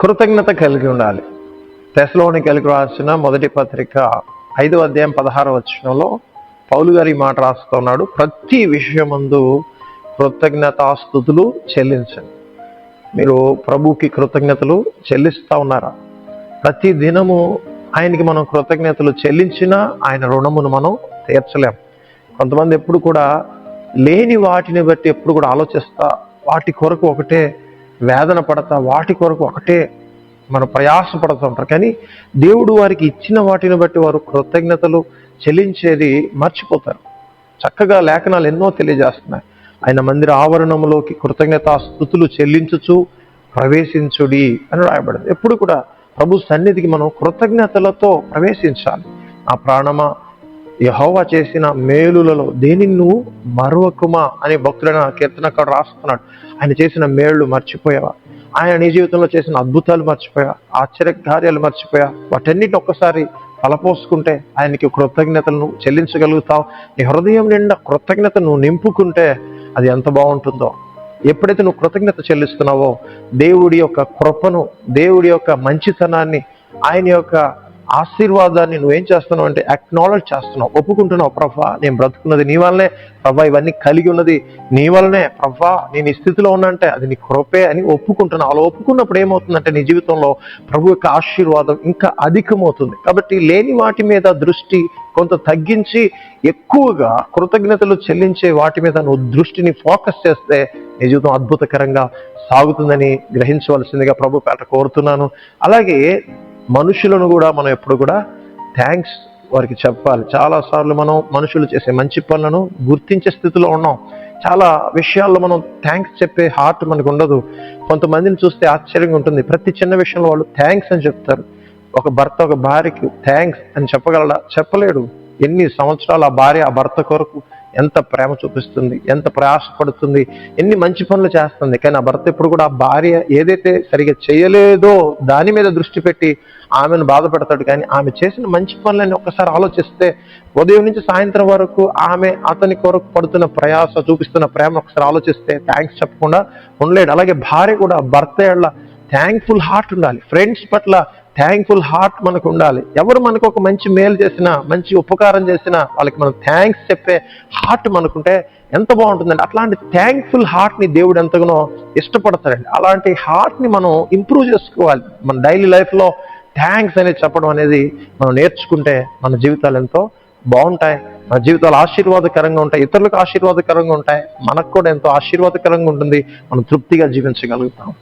కృతజ్ఞత కలిగి ఉండాలి. తెస్సలోనికీయులకు రాసిన మొదటి పత్రిక 5వ అధ్యాయం 16వ వచనంలో పౌలు గారు ఈ మాట రాస్తున్నాడు, ప్రతి విషయమందు కృతజ్ఞతాస్తుతులు చెల్లించండి. మీరు ప్రభువుకి కృతజ్ఞతలు చెల్లిస్తా ఉన్నారా? ప్రతి దినము ఆయనకి మనం కృతజ్ఞతలు చెల్లించినా ఆయన రుణమును మనం తీర్చలేం. కొంతమంది ఎప్పుడు కూడా లేని వాటిని బట్టి ఎప్పుడు కూడా ఆలోచిస్తా, వాటి కొరకు ఒకటే వేదన పడతా, వాటి కొరకు ఒకటే మనం ప్రయాసపడుతూ ఉంటారు. కానీ దేవుడు వారికి ఇచ్చిన వాటిని బట్టి వారు కృతజ్ఞతలు చెల్లించేది మర్చిపోతారు. చక్కగా లేఖనాలు ఎన్నో తెలియజేస్తున్నాయి. ఆయన మందిర ఆవరణంలోకి కృతజ్ఞతాస్తుతులు చెల్లించుచు ప్రవేశించుడి అని రాయబడింది. ఎప్పుడు కూడా ప్రభు సన్నిధికి మనం కృతజ్ఞతలతో ప్రవేశించాలి. ఆ ప్రాణమా, యెహోవా చేసిన మేలులలో దేనిని నువ్వు మరువకుమా అని భక్తుడైన కీర్తనకారుడు రాస్తున్నాడు. ఆయన చేసిన మేళ్ళు మర్చిపోయావా? ఆయన నీ జీవితంలో చేసిన అద్భుతాలు మర్చిపోయా, ఆశ్చర్య కార్యాలు మర్చిపోయా? వాటన్నిటిని ఒక్కసారి తలపోసుకుంటే ఆయనకి కృతజ్ఞతలను చెల్లించగలుగుతావు. నీ హృదయం నిండా కృతజ్ఞతను నింపుకుంటే అది ఎంత బాగుంటుందో. ఎప్పుడైతే నువ్వు కృతజ్ఞత చెల్లిస్తున్నావో దేవుడి యొక్క కృపను, దేవుడి యొక్క మంచితనాన్ని, ఆయన యొక్క ఆశీర్వాదాన్ని నువ్వేం చేస్తున్నావు అంటే అక్నాలెడ్జ్ చేస్తున్నావు, ఒప్పుకుంటున్నావు. ప్రభా, నేను బ్రతుకున్నది నీ వల్లనే, ప్రభా ఇవన్నీ కలిగి ఉన్నది నీ వల్లనే, ప్రభా నేను ఈ స్థితిలో ఉన్నా అంటే అది నీ కృపే అని ఒప్పుకుంటున్నావు. అలా ఒప్పుకున్నప్పుడు ఏమవుతుందంటే నీ జీవితంలో ప్రభు యొక్క ఆశీర్వాదం ఇంకా అధికమవుతుంది. కాబట్టి లేని వాటి మీద దృష్టి కొంత తగ్గించి ఎక్కువగా కృతజ్ఞతలు చెల్లించే వాటి మీద నువ్వు దృష్టిని ఫోకస్ చేస్తే నీ జీవితం అద్భుతకరంగా సాగుతుందని గ్రహించవలసిందిగా ప్రభు పేట కోరుతున్నాను. అలాగే మనుషులను కూడా మనం ఎప్పుడు కూడా థ్యాంక్స్ వారికి చెప్పాలి. చాలాసార్లు మనం మనుషులు చేసే మంచి పనులను గుర్తించే స్థితిలో ఉన్నాం. చాలా విషయాల్లో మనం థ్యాంక్స్ చెప్పే హార్ట్ మనకు ఉండదు. కొంతమందిని చూస్తే ఆశ్చర్యంగా ఉంటుంది, ప్రతి చిన్న విషయంలో వాళ్ళు థ్యాంక్స్ అని చెప్తారు. ఒక భర్త ఒక భార్యకి థ్యాంక్స్ అని చెప్పగలడా? చెప్పలేడు. ఎన్ని సంవత్సరాలు ఆ భార్య ఆ భర్త కొరకు ఎంత ప్రేమ చూపిస్తుంది, ఎంత ప్రయాసపడుతుంది, ఎన్ని మంచి పనులు చేస్తుంది. కానీ ఆ భర్త ఎప్పుడు కూడా ఆ భార్య ఏదైతే సరిగా చేయలేదో దాని మీద దృష్టి పెట్టి ఆమెను బాధ పెడతాడు. కానీ ఆమె చేసిన మంచి పనులని ఒక్కసారి ఆలోచిస్తే ఉదయం నుంచి సాయంత్రం వరకు ఆమె అతని కొరకు పడుతున్న ప్రయాస, చూపిస్తున్న ప్రేమ ఒకసారి ఆలోచిస్తే థ్యాంక్స్ చెప్పకుండా ఉండలేడు. అలాగే భార్య కూడా భర్త ఎడల థ్యాంక్ఫుల్ హార్ట్ ఉండాలి. ఫ్రెండ్స్ పట్ల థ్యాంక్ఫుల్ హార్ట్ మనకు ఉండాలి. ఎవరు మనకు ఒక మంచి మేలు చేసినా, మంచి ఉపకారం చేసినా వాళ్ళకి మనం థ్యాంక్స్ చెప్పే హార్ట్ మనకుంటే ఎంత బాగుంటుందండి. అట్లాంటి థ్యాంక్ఫుల్ హార్ట్ని దేవుడు ఎంతగానో ఇష్టపడతాడండి. అలాంటి హార్ట్ని మనం ఇంప్రూవ్ చేసుకోవాలి. మన డైలీ లైఫ్లో థ్యాంక్స్ అనేది చెప్పడం అనేది మనం నేర్చుకుంటే మన జీవితాలు ఎంతో బాగుంటాయి. మన జీవితాలు ఆశీర్వాదకరంగా ఉంటాయి, ఇతరులకు ఆశీర్వాదకరంగా ఉంటాయి, మనకు కూడా ఎంతో ఆశీర్వాదకరంగా ఉంటుంది. మనం తృప్తిగా జీవించగలుగుతాం.